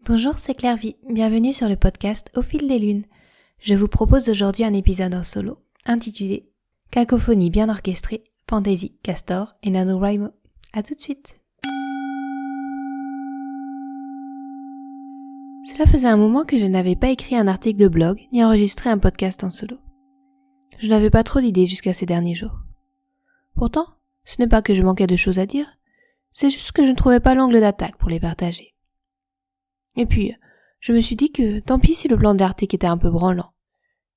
Bonjour, c'est Clairvy. Bienvenue sur le podcast Au fil des lunes. Je vous propose aujourd'hui un épisode en solo intitulé Cacophonie bien orchestrée, Fantaisie, Castor et NaNoWriMo. À tout de suite. Cela faisait un moment que je n'avais pas écrit un article de blog ni enregistré un podcast en solo. Je n'avais pas trop d'idées jusqu'à ces derniers jours. Pourtant, ce n'est pas que je manquais de choses à dire, c'est juste que je ne trouvais pas l'angle d'attaque pour les partager. Et puis, je me suis dit que tant pis si le plan de l'article était un peu branlant,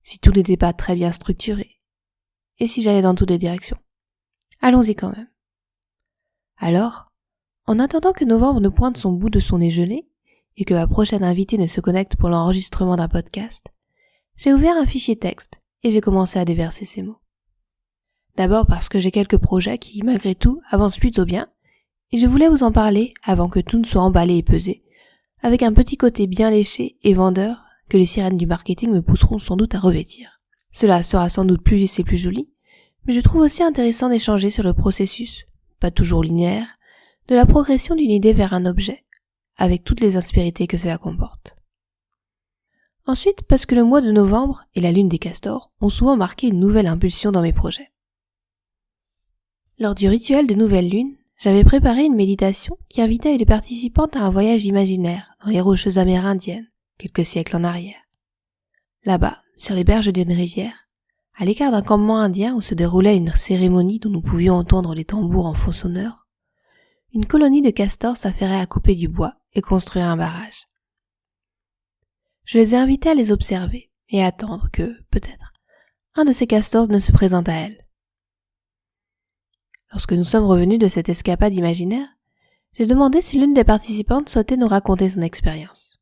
si tout n'était pas très bien structuré, et si j'allais dans toutes les directions. Allons-y quand même. Alors, en attendant que novembre ne pointe son bout de son nez gelé, et que ma prochaine invitée ne se connecte pour l'enregistrement d'un podcast, j'ai ouvert un fichier texte et j'ai commencé à déverser ces mots. D'abord parce que j'ai quelques projets qui, malgré tout, avancent plutôt bien, et je voulais vous en parler avant que tout ne soit emballé et pesé, avec un petit côté bien léché et vendeur que les sirènes du marketing me pousseront sans doute à revêtir. Cela sera sans doute plus lisse et plus joli, mais je trouve aussi intéressant d'échanger sur le processus, pas toujours linéaire, de la progression d'une idée vers un objet, avec toutes les aspérités que cela comporte. Ensuite, parce que le mois de novembre et la lune des castors ont souvent marqué une nouvelle impulsion dans mes projets. Lors du rituel de nouvelle lune, j'avais préparé une méditation qui invitait les participantes à un voyage imaginaire dans les rocheuses amérindiennes, quelques siècles en arrière. Là-bas, sur les berges d'une rivière, à l'écart d'un campement indien où se déroulait une cérémonie dont nous pouvions entendre les tambours en faux sonneurs, une colonie de castors s'affairait à couper du bois et construire un barrage. Je les ai invités à les observer et à attendre que, peut-être, un de ces castors ne se présente à elles. Lorsque nous sommes revenus de cette escapade imaginaire, j'ai demandé si l'une des participantes souhaitait nous raconter son expérience.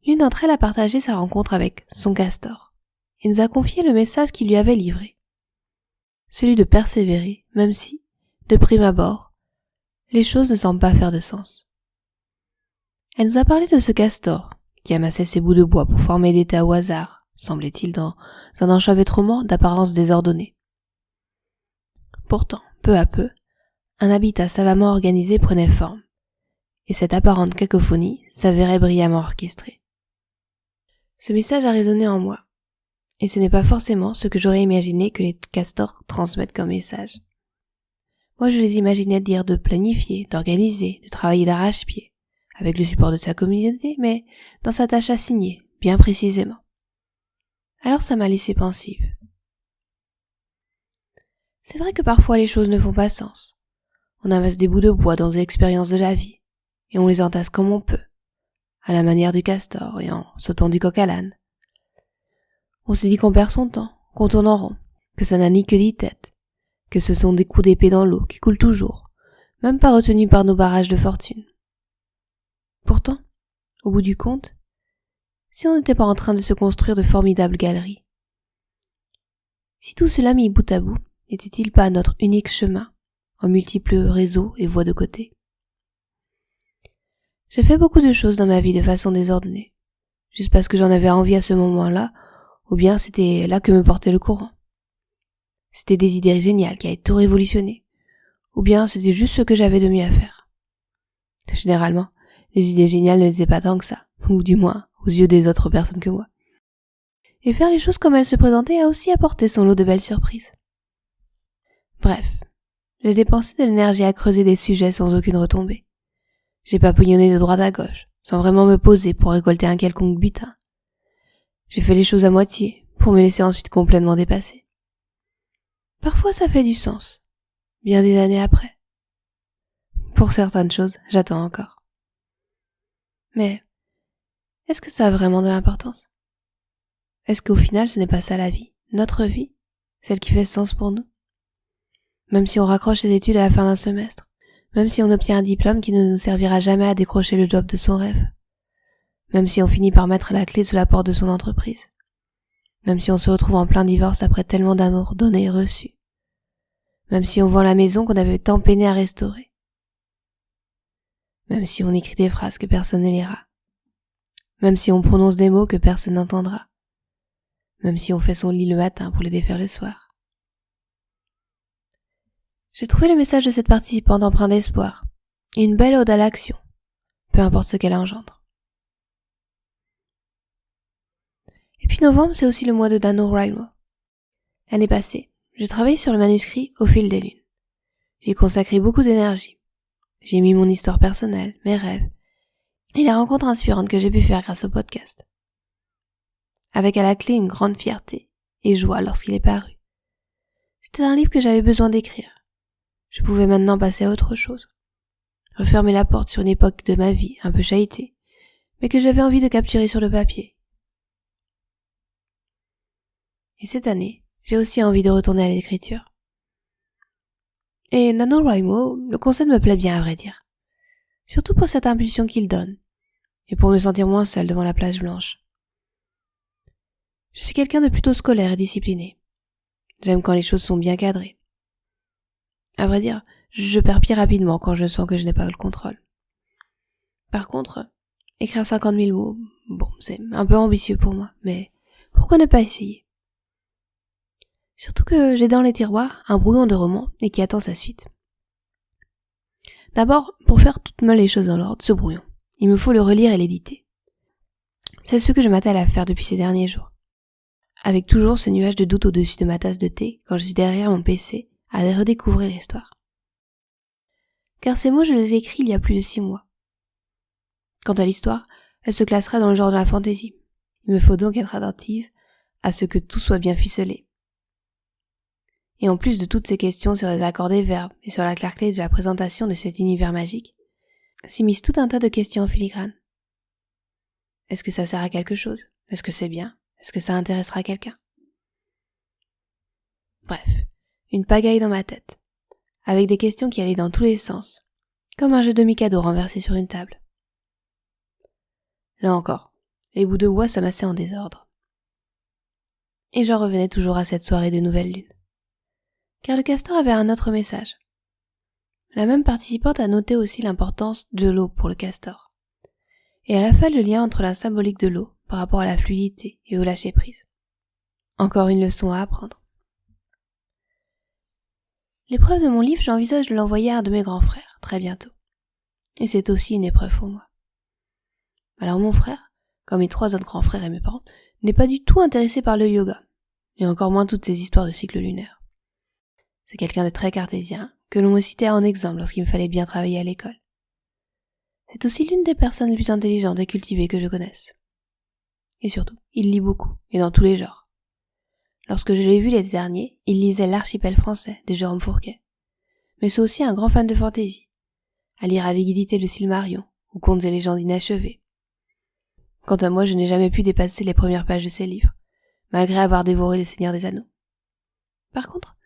L'une d'entre elles a partagé sa rencontre avec son castor et nous a confié le message qu'il lui avait livré. Celui de persévérer, même si, de prime abord, les choses ne semblent pas faire de sens. Elle nous a parlé de ce castor qui amassait ses bouts de bois pour former des tas au hasard, semblait-il dans un enchevêtrement d'apparence désordonnée. Pourtant, peu à peu, un habitat savamment organisé prenait forme, et cette apparente cacophonie s'avérait brillamment orchestrée. Ce message a résonné en moi, et ce n'est pas forcément ce que j'aurais imaginé que les castors transmettent comme message. Moi je les imaginais dire de planifier, d'organiser, de travailler d'arrache-pied, avec le support de sa communauté, mais dans sa tâche assignée, bien précisément. Alors ça m'a laissé pensive. C'est vrai que parfois les choses ne font pas sens. On amasse des bouts de bois dans des expériences de la vie, et on les entasse comme on peut, à la manière du castor et en sautant du coq à l'âne. On se dit qu'on perd son temps, qu'on tourne en rond, que ça n'a ni queue ni tête, que ce sont des coups d'épée dans l'eau qui coulent toujours, même pas retenus par nos barrages de fortune. Pourtant, au bout du compte, si on n'était pas en train de se construire de formidables galeries, si tout cela mis bout à bout, n'était-il pas notre unique chemin, en multiples réseaux et voies de côté? J'ai fait beaucoup de choses dans ma vie de façon désordonnée, juste parce que j'en avais envie à ce moment-là, ou bien c'était là que me portait le courant. C'était des idées géniales qui avaient tout révolutionné, ou bien c'était juste ce que j'avais de mieux à faire. Généralement, les idées géniales ne l'étaient pas tant que ça, ou du moins aux yeux des autres personnes que moi. Et faire les choses comme elles se présentaient a aussi apporté son lot de belles surprises. Bref, j'ai dépensé de l'énergie à creuser des sujets sans aucune retombée. J'ai papouillonné de droite à gauche, sans vraiment me poser pour récolter un quelconque butin. J'ai fait les choses à moitié, pour me laisser ensuite complètement dépasser. Parfois ça fait du sens, bien des années après. Pour certaines choses, j'attends encore. Mais, est-ce que ça a vraiment de l'importance? Est-ce qu'au final ce n'est pas ça la vie, notre vie, celle qui fait sens pour nous? Même si on raccroche ses études à la fin d'un semestre, même si on obtient un diplôme qui ne nous servira jamais à décrocher le job de son rêve, même si on finit par mettre la clé sous la porte de son entreprise, même si on se retrouve en plein divorce après tellement d'amour donné et reçu, même si on vend la maison qu'on avait tant peiné à restaurer, même si on écrit des phrases que personne ne lira, même si on prononce des mots que personne n'entendra, même si on fait son lit le matin pour les défaire le soir. J'ai trouvé le message de cette participante empreint d'espoir et une belle ode à l'action, peu importe ce qu'elle engendre. Et puis novembre, c'est aussi le mois de NaNoWriMo. L'année passée, je travaillais sur le manuscrit Au fil des lunes. J'y ai consacré beaucoup d'énergie. J'ai mis mon histoire personnelle, mes rêves, et les rencontres inspirantes que j'ai pu faire grâce au podcast. Avec à la clé une grande fierté et joie lorsqu'il est paru. C'était un livre que j'avais besoin d'écrire. Je pouvais maintenant passer à autre chose. Refermer la porte sur une époque de ma vie un peu chahutée, mais que j'avais envie de capturer sur le papier. Et cette année, j'ai aussi envie de retourner à l'écriture. Et NaNoWriMo, le concept me plaît bien à vrai dire. Surtout pour cette impulsion qu'il donne, et pour me sentir moins seule devant la plage blanche. Je suis quelqu'un de plutôt scolaire et discipliné. J'aime quand les choses sont bien cadrées. À vrai dire, je perds pied rapidement quand je sens que je n'ai pas le contrôle. Par contre, écrire 50 000 mots, bon, c'est un peu ambitieux pour moi, mais pourquoi ne pas essayer? Surtout que j'ai dans les tiroirs un brouillon de roman et qui attend sa suite. D'abord, pour faire toutes les choses dans l'ordre, ce brouillon, il me faut le relire et l'éditer. C'est ce que je m'attelle à faire depuis ces derniers jours. Avec toujours ce nuage de doute au-dessus de ma tasse de thé quand je suis derrière mon PC à redécouvrir l'histoire. Car ces mots, je les ai écrits il y a plus de 6 mois. Quant à l'histoire, elle se classera dans le genre de la fantaisie. Il me faut donc être attentive à ce que tout soit bien ficelé. Et en plus de toutes ces questions sur les accords des verbes et sur la clarté de la présentation de cet univers magique, s'immiscent tout un tas de questions en filigrane. Est-ce que ça sert à quelque chose? Est-ce que c'est bien? Est-ce que ça intéressera quelqu'un? Bref, une pagaille dans ma tête, avec des questions qui allaient dans tous les sens, comme un jeu de Mikado renversé sur une table. Là encore, les bouts de bois s'amassaient en désordre. Et j'en revenais toujours à cette soirée de nouvelle lune. Car le castor avait un autre message. La même participante a noté aussi l'importance de l'eau pour le castor. Et elle a fait le lien entre la symbolique de l'eau par rapport à la fluidité et au lâcher-prise. Encore une leçon à apprendre. L'épreuve de mon livre, j'envisage de l'envoyer à un de mes grands frères, très bientôt. Et c'est aussi une épreuve pour moi. Alors mon frère, comme mes 3 autres grands frères et mes parents, n'est pas du tout intéressé par le yoga, et encore moins toutes ces histoires de cycle lunaire. C'est quelqu'un de très cartésien, que l'on me citait en exemple lorsqu'il me fallait bien travailler à l'école. C'est aussi l'une des personnes les plus intelligentes et cultivées que je connaisse. Et surtout, il lit beaucoup, et dans tous les genres. Lorsque je l'ai vu l'été dernier, il lisait L'Archipel français de Jérôme Fourquet. Mais c'est aussi un grand fan de fantaisie, à lire avidité le Silmarillion, ou Contes et légendes inachevés. Quant à moi, je n'ai jamais pu dépasser les premières pages de ses livres, malgré avoir dévoré Le Seigneur des Anneaux. Par contre,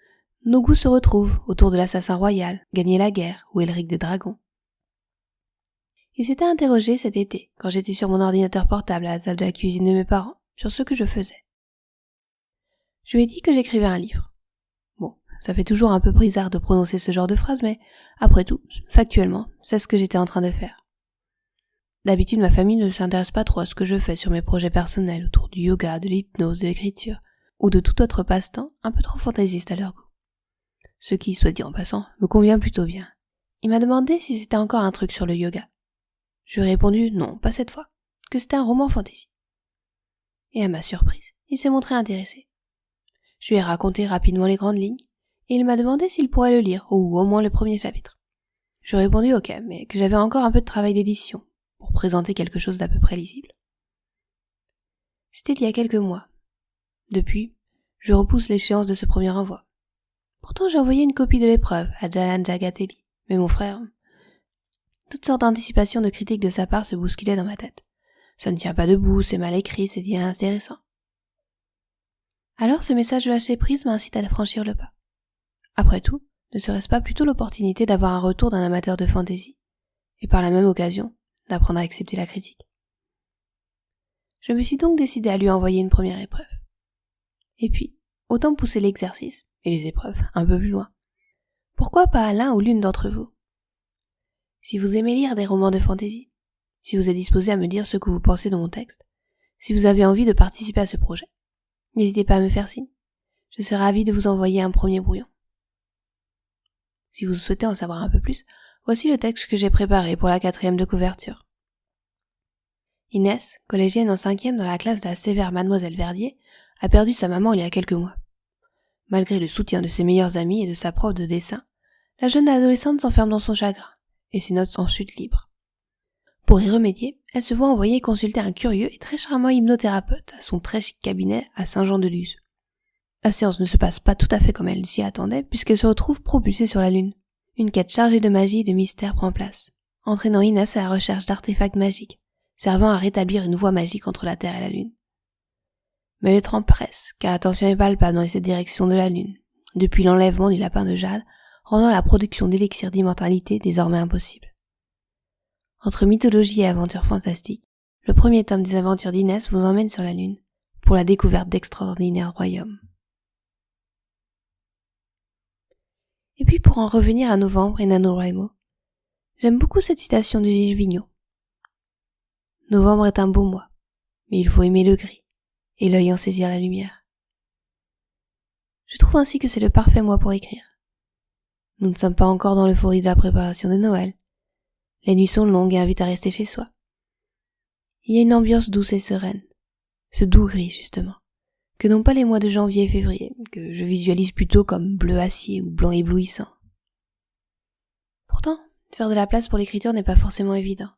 nos goûts se retrouvent autour de l'Assassin Royal, Gagner la guerre ou Elric des Dragons. Il s'était interrogé cet été, quand j'étais sur mon ordinateur portable à la table de la cuisine de mes parents, sur ce que je faisais. Je lui ai dit que j'écrivais un livre. Bon, ça fait toujours un peu bizarre de prononcer ce genre de phrase, mais après tout, factuellement, c'est ce que j'étais en train de faire. D'habitude, ma famille ne s'intéresse pas trop à ce que je fais sur mes projets personnels autour du yoga, de l'hypnose, de l'écriture, ou de tout autre passe-temps un peu trop fantaisiste à leur goût. Ce qui, soit dit en passant, me convient plutôt bien. Il m'a demandé si c'était encore un truc sur le yoga. Je lui ai répondu non, pas cette fois, que c'était un roman fantasy. Et à ma surprise, il s'est montré intéressé. Je lui ai raconté rapidement les grandes lignes, et il m'a demandé s'il pourrait le lire, ou au moins le premier chapitre. Je lui ai répondu ok, mais que j'avais encore un peu de travail d'édition, pour présenter quelque chose d'à peu près lisible. C'était il y a quelques mois. Depuis, je repousse l'échéance de ce premier envoi. Pourtant, j'ai envoyé une copie de l'épreuve à Jalan Jagatelli, mais mon frère... Toutes sortes d'anticipations de critiques de sa part se bousculaient dans ma tête. Ça ne tient pas debout, c'est mal écrit, c'est inintéressant. Alors ce message de lâcher prise m'incite à franchir le pas. Après tout, ne serait-ce pas plutôt l'opportunité d'avoir un retour d'un amateur de fantaisie, et par la même occasion, d'apprendre à accepter la critique. Je me suis donc décidé à lui envoyer une première épreuve. Et puis, autant pousser l'exercice, et les épreuves, un peu plus loin. Pourquoi pas à l'un ou l'une d'entre vous? Si vous aimez lire des romans de fantaisie, si vous êtes disposé à me dire ce que vous pensez de mon texte, si vous avez envie de participer à ce projet, n'hésitez pas à me faire signe. Je serai ravie de vous envoyer un premier brouillon. Si vous souhaitez en savoir un peu plus, voici le texte que j'ai préparé pour la 4e de couverture. Inès, collégienne en 5e dans la classe de la sévère mademoiselle Verdier, a perdu sa maman il y a quelques mois. Malgré le soutien de ses meilleurs amis et de sa prof de dessin, la jeune adolescente s'enferme dans son chagrin, et ses notes sont en chute libre. Pour y remédier, elle se voit envoyer consulter un curieux et très charmant hypnothérapeute à son très chic cabinet à Saint-Jean-de-Luz. La séance ne se passe pas tout à fait comme elle s'y attendait, puisqu'elle se retrouve propulsée sur la Lune. Une quête chargée de magie et de mystère prend place, entraînant Inès à la recherche d'artefacts magiques, servant à rétablir une voie magique entre la Terre et la Lune. Mais le temps presse, car la tension est palpable dans cette direction de la Lune, depuis l'enlèvement du lapin de jade, rendant la production d'élixirs d'immortalité désormais impossible. Entre mythologie et aventures fantastiques, le premier tome des aventures d'Inès vous emmène sur la Lune, pour la découverte d'extraordinaires royaumes. Et puis pour en revenir à Novembre et NaNoWriMo, j'aime beaucoup cette citation de Gilles Vigneault. Novembre est un beau mois, mais il faut aimer le gris, et l'œil en saisir la lumière. Je trouve ainsi que c'est le parfait mois pour écrire. Nous ne sommes pas encore dans l'euphorie de la préparation de Noël. Les nuits sont longues et invitent à rester chez soi. Il y a une ambiance douce et sereine, ce doux gris justement, que n'ont pas les mois de janvier et février, que je visualise plutôt comme bleu acier ou blanc éblouissant. Pourtant, faire de la place pour l'écriture n'est pas forcément évident.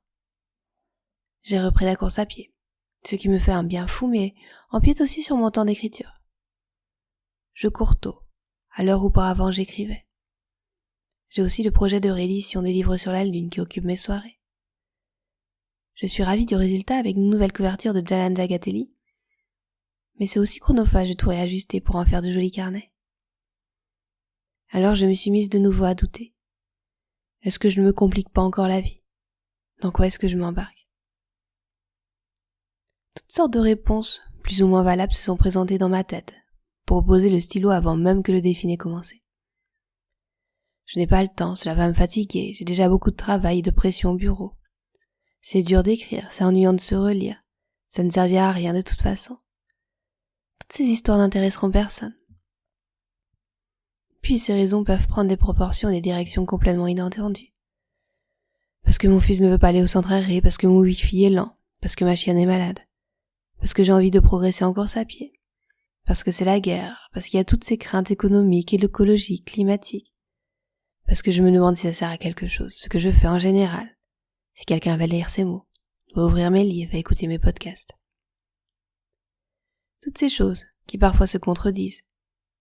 J'ai repris la course à pied, ce qui me fait un bien fou mais empiète aussi sur mon temps d'écriture. Je cours tôt, à l'heure où auparavant j'écrivais. J'ai aussi le projet de réédition des livres sur la Lune qui occupe mes soirées. Je suis ravie du résultat avec une nouvelle couverture de Jalan Jagatelli, mais c'est aussi chronophage de tout réajuster pour en faire de jolis carnets. Alors je me suis mise de nouveau à douter. Est-ce que je ne me complique pas encore la vie? Dans quoi est-ce que je m'embarque? Toutes sortes de réponses, plus ou moins valables, se sont présentées dans ma tête, pour poser le stylo avant même que le défi n'ait commencé. Je n'ai pas le temps, cela va me fatiguer, j'ai déjà beaucoup de travail et de pression au bureau. C'est dur d'écrire, c'est ennuyant de se relire, ça ne servira à rien de toute façon. Toutes ces histoires n'intéresseront personne. Puis ces raisons peuvent prendre des proportions et des directions complètement inattendues. Parce que mon fils ne veut pas aller au centre aéré, parce que mon wifi est lent, parce que ma chienne est malade, parce que j'ai envie de progresser en course à pied, parce que c'est la guerre, parce qu'il y a toutes ces craintes économiques, écologiques, climatiques, parce que je me demande si ça sert à quelque chose, ce que je fais en général, si quelqu'un va lire ces mots, va ouvrir mes livres, va écouter mes podcasts. Toutes ces choses qui parfois se contredisent,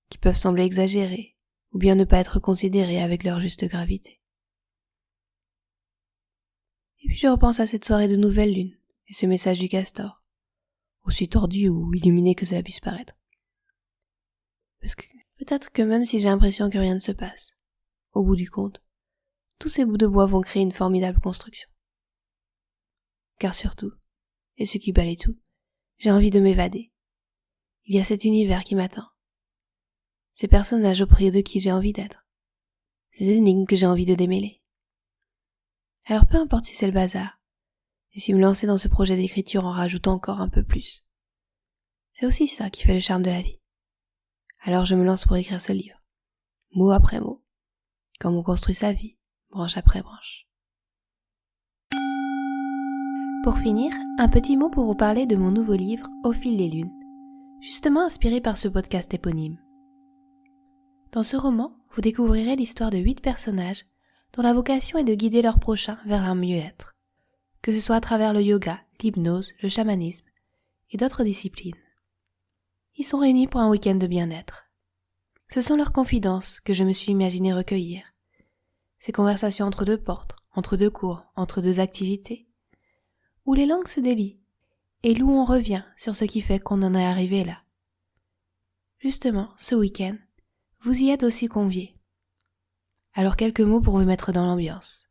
qui peuvent sembler exagérées, ou bien ne pas être considérées avec leur juste gravité. Et puis je repense à cette soirée de nouvelle lune, et ce message du castor, aussi tordu ou illuminé que cela puisse paraître. Parce que peut-être que même si j'ai l'impression que rien ne se passe, au bout du compte, tous ces bouts de bois vont créer une formidable construction. Car surtout, et ce qui balaye tout, j'ai envie de m'évader. Il y a cet univers qui m'attend. Ces personnages auprès de qui j'ai envie d'être. Ces énigmes que j'ai envie de démêler. Alors peu importe si c'est le bazar, et si me lancer dans ce projet d'écriture en rajoute encore un peu plus. C'est aussi ça qui fait le charme de la vie. Alors je me lance pour écrire ce livre, mot après mot, comme on construit sa vie, branche après branche. Pour finir, un petit mot pour vous parler de mon nouveau livre Au fil des lunes, justement inspiré par ce podcast éponyme. Dans ce roman, vous découvrirez l'histoire de 8 personnages dont la vocation est de guider leurs prochains vers un mieux-être, que ce soit à travers le yoga, l'hypnose, le chamanisme et d'autres disciplines. Ils sont réunis pour un week-end de bien-être. Ce sont leurs confidences que je me suis imaginé recueillir, ces conversations entre 2 portes, entre 2 cours, entre 2 activités, où les langues se délient et où on revient sur ce qui fait qu'on en est arrivé là. Justement, ce week-end, vous y êtes aussi conviés. Alors quelques mots pour vous mettre dans l'ambiance.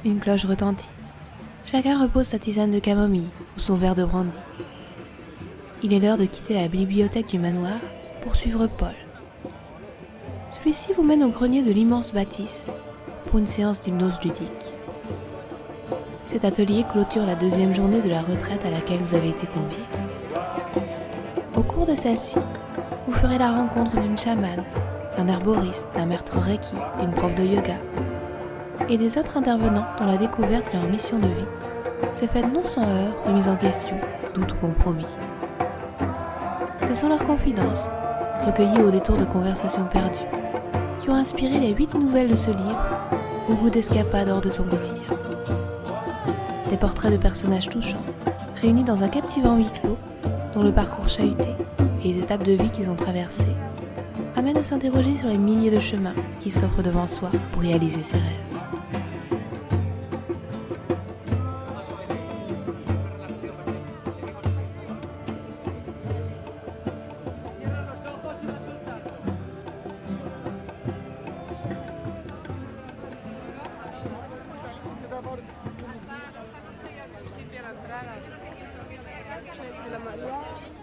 Une cloche retentit. Chacun repose sa tisane de camomille ou son verre de brandy. Il est l'heure de quitter la bibliothèque du manoir pour suivre Paul. Celui-ci vous mène au grenier de l'immense bâtisse pour une séance d'hypnose ludique. Cet atelier clôture la 2e journée de la retraite à laquelle vous avez été conviés. Au cours de celle-ci, vous ferez la rencontre d'une chamane, d'un herboriste, d'un maître reiki, d'une prof de yoga et des autres intervenants dont la découverte est leur mission de vie s'est faite non sans heurts, remise en question, doute ou compromis. Ce sont leurs confidences, recueillies au détour de conversations perdues, qui ont inspiré les 8 nouvelles de ce livre, au goût d'escapade hors de son quotidien. Des portraits de personnages touchants, réunis dans un captivant huis clos, dont le parcours chahuté et les étapes de vie qu'ils ont traversées, amènent à s'interroger sur les milliers de chemins qui s'offrent devant soi pour réaliser ses rêves. La María.